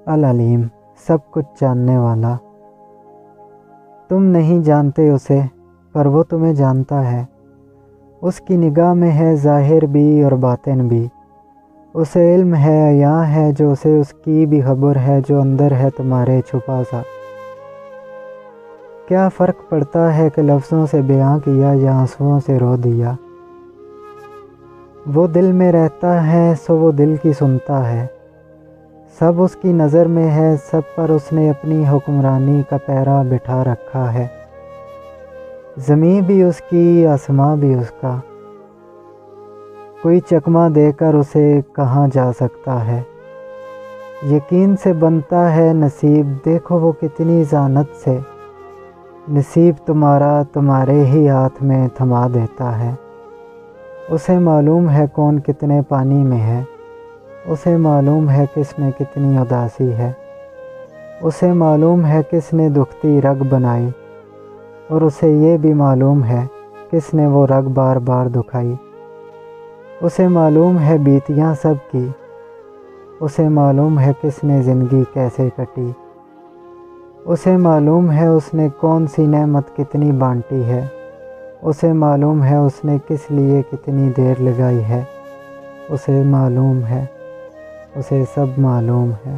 العلیم، سب کچھ جاننے والا۔ تم نہیں جانتے اسے، پر وہ تمہیں جانتا ہے۔ اس کی نگاہ میں ہے ظاہر بھی اور باطن بھی۔ اسے علم ہے عیاں ہے جو اسے اس کی بھی خبر ہے جو اندر ہے تمہارے چھپا سا۔ کیا فرق پڑتا ہے کہ لفظوں سے بیاں کیا یا آنسوؤں سے رو دیا؟ وہ دل میں رہتا ہے سو وہ دل کی سنتا ہے۔ سب اس کی نظر میں ہے، سب پر اس نے اپنی حکمرانی کا پیرا بٹھا رکھا ہے۔ زمین بھی اس کی، آسماں بھی اس کا۔ کوئی چکمہ دے کر اسے کہاں جا سکتا ہے؟ یقین سے بنتا ہے نصیب، دیکھو وہ کتنی ذہانت سے نصیب تمہارا تمہارے ہی ہاتھ میں تھما دیتا ہے۔ اسے معلوم ہے کون کتنے پانی میں ہے، اسے معلوم ہے کس میں کتنی اداسی ہے، اسے معلوم ہے کس نے دکھتی رگ بنائی، اور اسے یہ بھی معلوم ہے کس نے وہ رگ بار بار دکھائی۔ اسے معلوم ہے بیتیاں سب کی، اسے معلوم ہے کس نے زندگی کیسے کٹی، اسے معلوم ہے اس نے کون سی نعمت کتنی بانٹی ہے، اسے معلوم ہے اس نے کس لیے کتنی دیر لگائی ہے، اسے معلوم ہے، اسے سب معلوم ہے۔